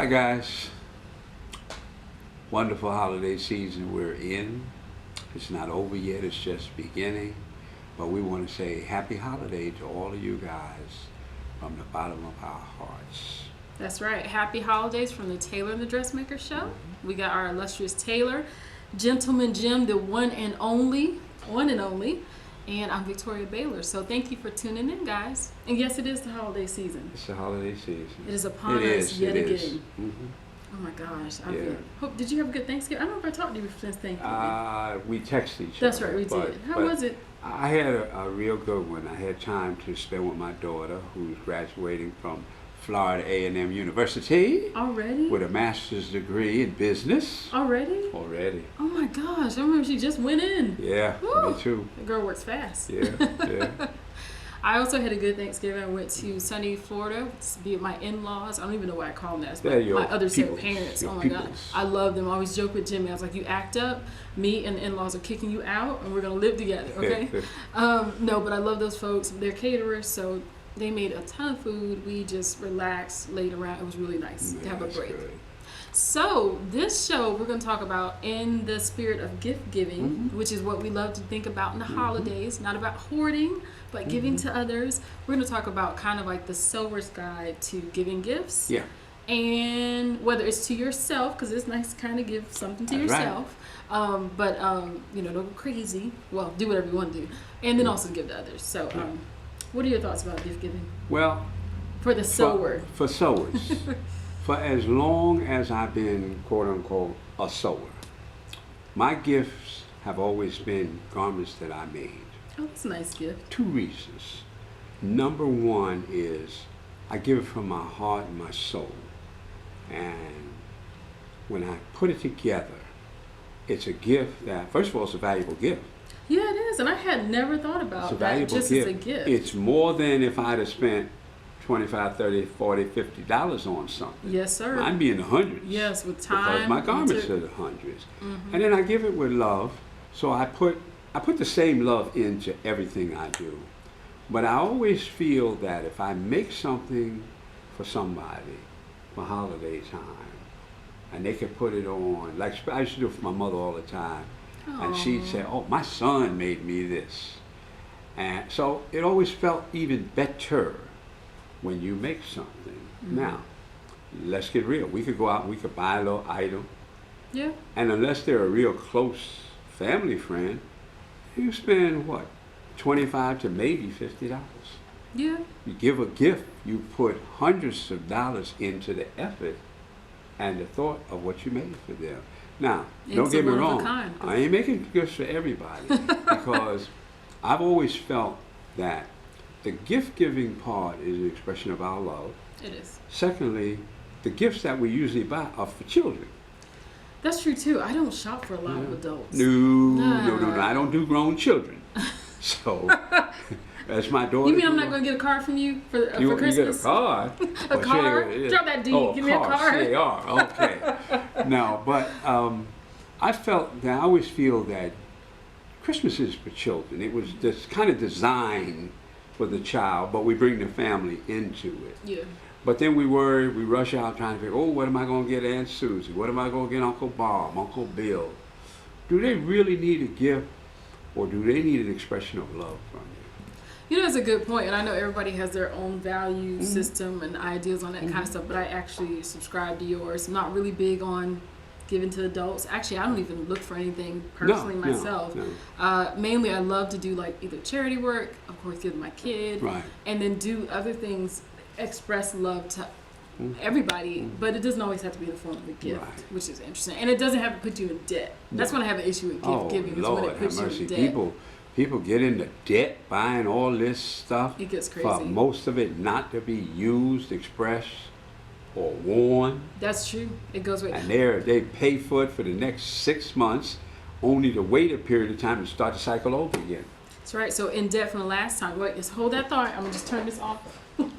Hi guys, wonderful holiday season we're in. It's not over yet, it's just beginning. But we want to say happy holiday to all of you guys from the bottom of our hearts. That's right. Happy holidays from the Tailor and the Dressmaker show. We got our illustrious Tailor, Gentleman Jim, the one and only, and I'm Victoria Baylor. So thank you for tuning in, guys. And yes, it is the holiday season. It's the holiday season. It is upon us yet again. Mm-hmm. Oh my gosh. Yeah. Did you have a good Thanksgiving? I don't know if I talked to you since Thanksgiving. We texted each That's other. right, we did. How was it? I had a real good one. I had time to spend with my daughter, who's graduating from Florida A&M University. Already? With a master's degree in business. Already? Already. Oh my gosh, I remember she just went in. Yeah, Woo. me too. The girl works fast. Yeah. I also had a good Thanksgiving. I went to sunny Florida to be with my in-laws. I don't even know why I call them that. It's my other set of parents. Oh my God. I love them. I always joke with Jimmy. I was like, you act up, me and the in-laws are kicking you out, and we're going to live together, okay? No, but I love those folks. They're caterers, so they made a ton of food. We just relaxed, laid around. It was really nice to have a break. Good. So this show, we're going to talk about in the spirit of gift giving, which is what we love to think about in the holidays, not about hoarding, but giving to others. We're going to talk about kind of like the sower's guide to giving gifts. Yeah. And whether it's to yourself, because it's nice to kind of give something to yourself, but don't go crazy. Well, do whatever you want to do. And then also give to others. So what are your thoughts about gift giving? Well, for the sower. For sowers. For as long as I've been, quote unquote, a sower, my gifts have always been garments that I made. Oh, that's a nice gift. 2 reasons. Number one is I give it from my heart and my soul. And when I put it together, it's a gift that, first of all, it's a valuable gift. Yeah, it is. And I had never thought about that just as a gift. It's more than if I'd have spent $25, $30, $40, $50 on something. Yes, sir. I'd be in the hundreds. Yes, with time. Because my garments are the hundreds. And then I give it with love. So I put the same love into everything I do. But I always feel that if I make something for somebody for holiday time, and they can put it on, like I used to do it for my mother all the time, and she'd say, oh, my son made me this. And so it always felt even better when you make something. Now, let's get real. We could go out and we could buy a little item. Yeah. And unless they're a real close family friend, you spend what? $25 to maybe $50. Yeah. You give a gift, you put hundreds of dollars into the effort and the thought of what you made for them. Now, don't get me wrong. I ain't making gifts for everybody because I've always felt that the gift-giving part is an expression of our love. It is. Secondly, the gifts that we usually buy are for children. That's true, too. I don't shop for a lot of adults. No. I don't do grown children. So, that's my daughter. You mean I'm not going to get a card from you for Christmas? You get a card? A card? Drop that D. Give me a card. C-A-R. Okay. No, but I always feel that Christmas is for children. It was this kind of designed for the child, but we bring the family into it. Yeah. But then we rush out trying to figure, what am I going to get Aunt Susie? What am I going to get Uncle Bob, Uncle Bill? Do they really need a gift, or do they need an expression of love from you? You know, it's a good point, and I know everybody has their own value system and ideas on that kind of stuff, but I actually subscribe to yours. I'm not really big on giving to adults. Actually, I don't even look for anything personally myself. No. Mainly, I love to do like either charity work, of course, give my kid, and then do other things, express love to everybody, but it doesn't always have to be in the form of a gift, which is interesting. And it doesn't have to put you in debt. That's when I have an issue with gift giving, is when it puts you in debt. People get into debt buying all this stuff. It gets crazy. For most of it not to be used, expressed, or worn. That's true. It goes with. And they pay for it for the next 6 months, only to wait a period of time to start the cycle over again. That's right. So in debt from the last time. Wait, just hold that thought. I'm gonna just turn this off. You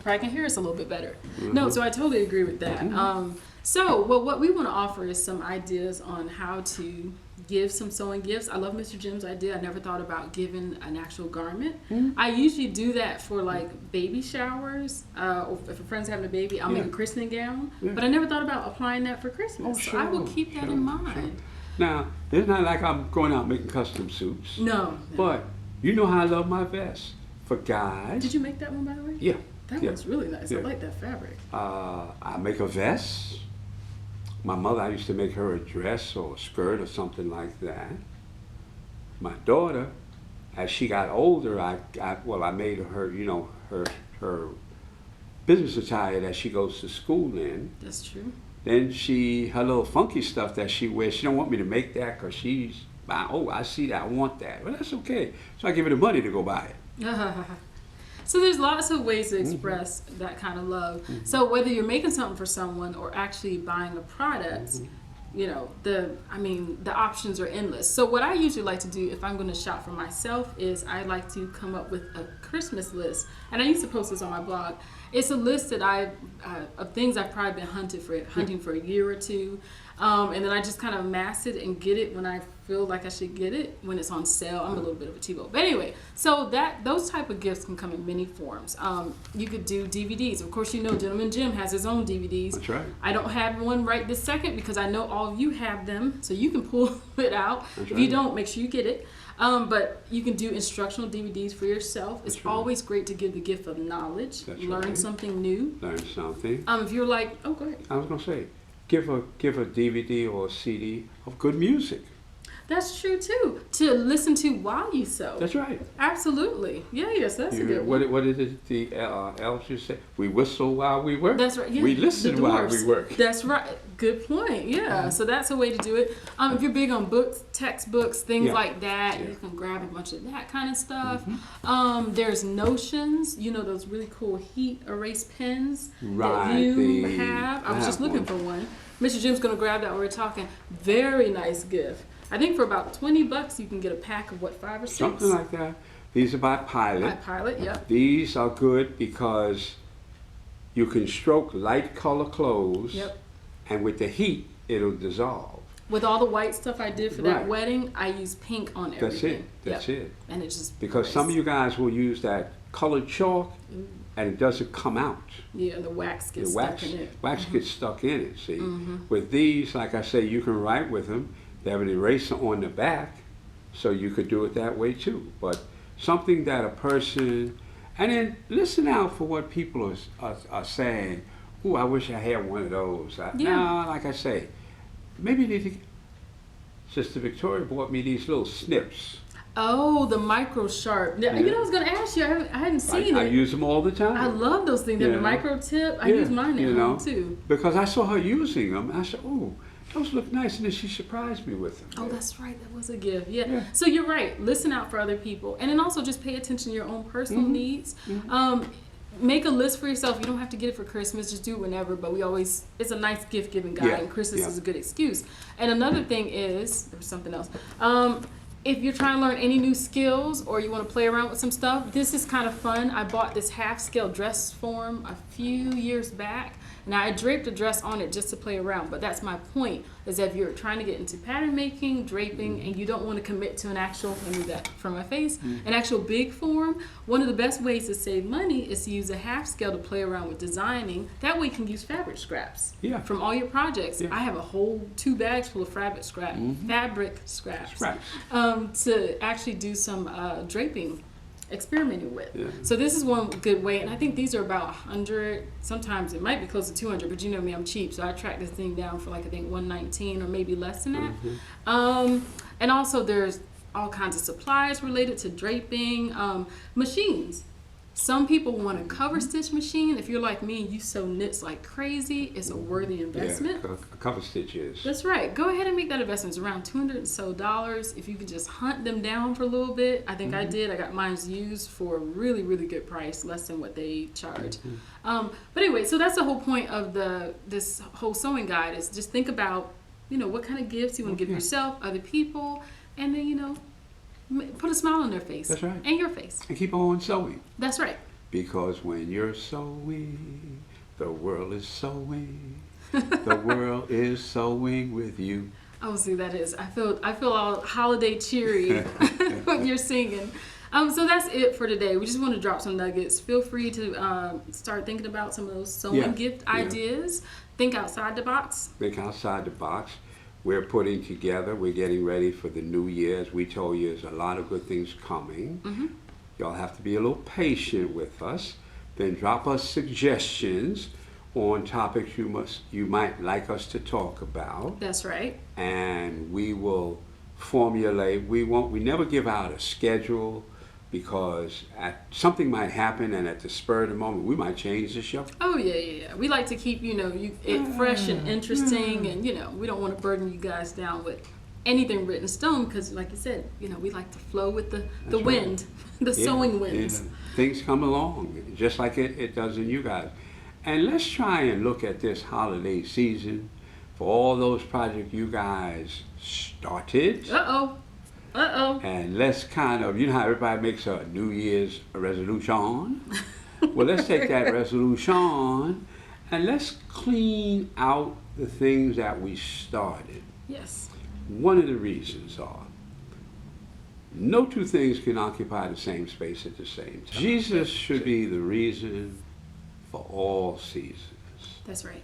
probably can hear us a little bit better. No, so I totally agree with that. So, well, what we want to offer is some ideas on how to give some sewing gifts. I love Mr. Jim's idea. I never thought about giving an actual garment. I usually do that for like baby showers. Or if a friend's having a baby, I'll make a christening gown. But I never thought about applying that for Christmas. So I will keep that in mind. Sure. Now, it's not like I'm going out making custom suits. No. But you know how I love my vest for guys. Did you make that one, by the way? Yeah. That one's really nice. I like that fabric. I make a vest. My mother, I used to make her a dress or a skirt or something like that. My daughter, as she got older, I made her, her business attire that she goes to school in. That's true. Then her little funky stuff that she wears, she don't want me to make that because I see that, I want that. Well, that's okay. So I give her the money to go buy it. So there's lots of ways to express that kind of love. So whether you're making something for someone or actually buying a product, the options are endless. So what I usually like to do if I'm going to shop for myself is I like to come up with a Christmas list. And I used to post this on my blog. It's a list that of things I've probably been hunting for a year or two. And then I just kind of amass it and get it when I feel like I should get it, when it's on sale. I'm a little bit of a T-Bo. But anyway, so those type of gifts can come in many forms. You could do DVDs. Of course, Gentleman Jim has his own DVDs. That's right. I don't have one right this second because I know all of you have them, so you can pull it out. That's if you don't, make sure you get it. But you can do instructional DVDs for yourself. It's always great to give the gift of knowledge. Learn something new. Learn something. If you're like, oh, go ahead. I was going to say, give a DVD or a CD of good music. That's true too. To listen to while you sew. That's right. Absolutely. Yes, that's a good one. What did it, the elves used to say? We whistle while we work. That's right. Yeah. We listen while we work. That's right. Good point. Yeah. So that's a way to do it. If you're big on books, textbooks, things like that, you can grab a bunch of that kind of stuff. There's Notions. Those really cool heat erase pens that you have. I was just looking for one. Mr. Jim's gonna grab that while we're talking. Very nice gift. I think for about $20 you can get a pack of 5 or 6? Something like that. These are by Pilot. By Pilot, yep. These are good because you can stroke light color clothes, and with the heat, it'll dissolve. With all the white stuff I did for that wedding, I used pink on everything. That's it. And it just because some of you guys will use that colored chalk, and it doesn't come out. Yeah, the wax gets stuck in it. Wax gets stuck in it, see. With these, like I say, you can write with them. They have an eraser on the back, so you could do it that way too. But something that a person, and then listen out for what people are saying. Ooh, I wish I had one of those. No, like I say, maybe Sister Victoria bought me these little snips. Oh, the micro sharp. I was going to ask you. I hadn't seen it. I use them all the time. I love those things. The micro tip. I use mine at home too. Because I saw her using them. I said, ooh, those look nice. And then she surprised me with them. Oh, that's right. That was a gift. Yeah. So you're right. Listen out for other people. And then also just pay attention to your own personal needs. Make a list for yourself. You don't have to get it for Christmas. Just do it whenever. But it's a nice gift giving guide. And Christmas is a good excuse. And another thing is, there was something else. If you're trying to learn any new skills or you want to play around with some stuff, this is kind of fun. I bought this half-scale dress form a few years back. Now, I draped a dress on it just to play around, but that's my point, is that if you're trying to get into pattern making, draping, and you don't want to commit to an actual, let me move that from my face, an actual big form, one of the best ways to save money is to use a half scale to play around with designing. That way you can use fabric scraps from all your projects. I have a whole 2 bags full of fabric scraps, to actually do some draping, experimenting with. So this is one good way, and I think these are about 100, sometimes it might be close to 200, but you know me, I'm cheap, so I track this thing down for I think 119 or maybe less than that. And also there's all kinds of supplies related to draping, machines. Some people want a cover stitch machine. If you're like me and you sew knits like crazy, it's a worthy investment. Yeah, a cover stitch is. That's right. Go ahead and make that investment. It's around $200 or so. If you could just hunt them down for a little bit. I think I did. I got mine used for a really, really good price, less than what they charge. But anyway, so that's the whole point of this whole sewing guide, is just think about, what kind of gifts you want to give yourself, other people, and then, put a smile on their face. That's right. And your face. And keep on sewing. That's right. Because when you're sewing, the world is sewing. The world is sewing with you. Oh, see, that is. I feel all holiday cheery when you're singing. So that's it for today. We just want to drop some nuggets. Feel free to start thinking about some of those sewing gift ideas. Think outside the box. Think outside the box. We're putting together. We're getting ready for the new year. As we told you, there's a lot of good things coming. Mm-hmm. Y'all have to be a little patient with us. Then drop us suggestions on topics you might like us to talk about. That's right. And we will formulate. We never give out a schedule, because something might happen, and at the spur of the moment we might change the show. Oh yeah. We like to keep it fresh and interesting, and we don't want to burden you guys down with anything written in stone, because like you said, we like to flow with the wind, the sewing winds. Things come along just like it does in you guys. And let's try and look at this holiday season for all those projects you guys started. And let's kind of, how everybody makes a New Year's resolution. Well, let's take that resolution and let's clean out the things that we started. Yes. One of the reasons are, no two things can occupy the same space at the same time. Jesus should be the reason for all seasons. That's right.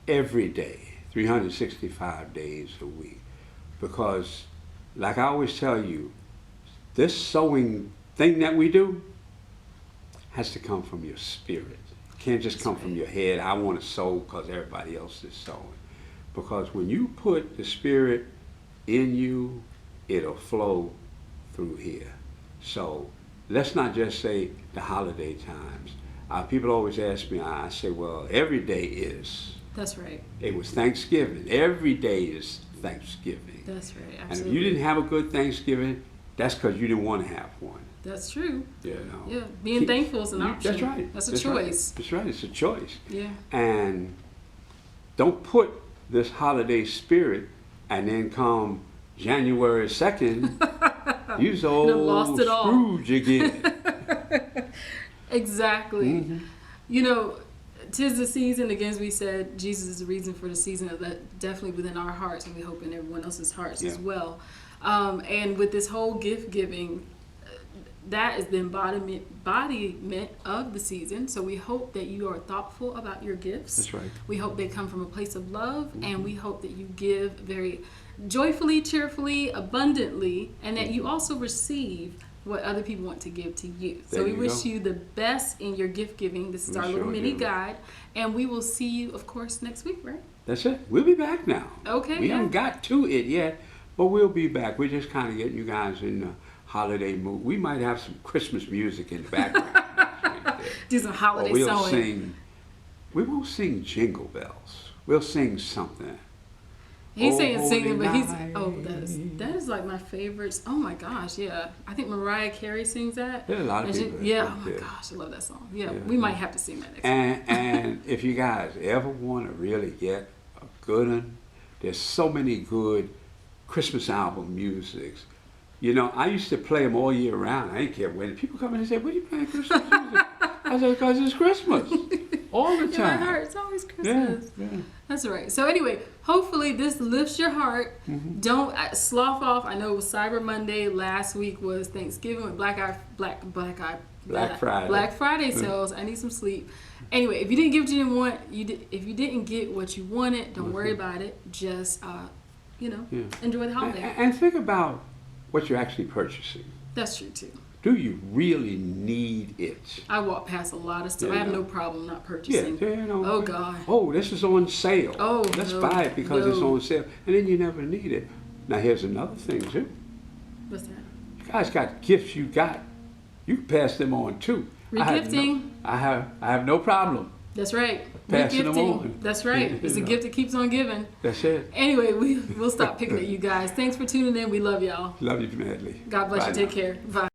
Every day, 365 days a week. Because, like I always tell you, this sewing thing that we do has to come from your spirit. It can't just come from your head. I want to sew because everybody else is sewing. Because when you put the spirit in you, it'll flow through here. So let's not just say the holiday times. People always ask me, I say, well, every day is. That's right. It was Thanksgiving. Every day is Thanksgiving. That's right, absolutely. And if you didn't have a good Thanksgiving, that's because you didn't want to have one. That's true. Yeah, being thankful is an option. That's right. That's a choice. That's right. It's a choice. Yeah. And don't put this holiday spirit and then come January 2nd, you're old Scrooge again. Exactly. Mm-hmm. 'Tis the season, again, as we said, Jesus is the reason for the season, that definitely within our hearts, and we hope in everyone else's hearts as well. And with this whole gift giving, that is the embodiment of the season. So we hope that you are thoughtful about your gifts. That's right. We hope they come from a place of love, and we hope that you give very joyfully, cheerfully, abundantly, and that you also receive what other people want to give to you. So we wish you the best in your gift giving. This is our little mini guide, and we will see you, of course, next week, right? That's it. We'll be back now. Okay. We haven't got to it yet, but we'll be back. We're just kind of getting you guys in the holiday mood. We might have some Christmas music in the background. Do some holiday sewing. We won't sing Jingle Bells. We'll sing something. He's saying singing, but that is like my favorites. Oh my gosh, yeah. I think Mariah Carey sings that. There's a lot of people. Oh my gosh, I love that song. Yeah, we might have to sing that next time. And if you guys ever want to really get a good one, there's so many good Christmas album musics. I used to play them all year round. I didn't care when. People come in and say, "What are you playing Christmas music?" I said, "Because it's Christmas." All the time. In my heart, it's always Christmas. Yeah. That's right. So anyway, hopefully this lifts your heart. Mm-hmm. Don't slough off. I know it was Cyber Monday. Last week was Thanksgiving with Black Friday sales. I need some sleep. Anyway, if you didn't get what you didn't want, if you didn't get what you wanted, don't worry about it. Just enjoy the holiday. And think about what you're actually purchasing. That's true too. Do you really need it? I walk past a lot of stuff. I have no problem not purchasing. Oh, God. Oh, this is on sale. Oh, let's buy it because it's on sale. And then you never need it. Now, here's another thing, too. What's that? You guys got gifts you got. You can pass them on, too. Regifting. I have no problem. That's right. Passing them on. That's right. It's a gift that keeps on giving. That's it. Anyway, we'll stop picking at you guys. Thanks for tuning in. We love y'all. Love you madly. God bless you. Take care. Bye.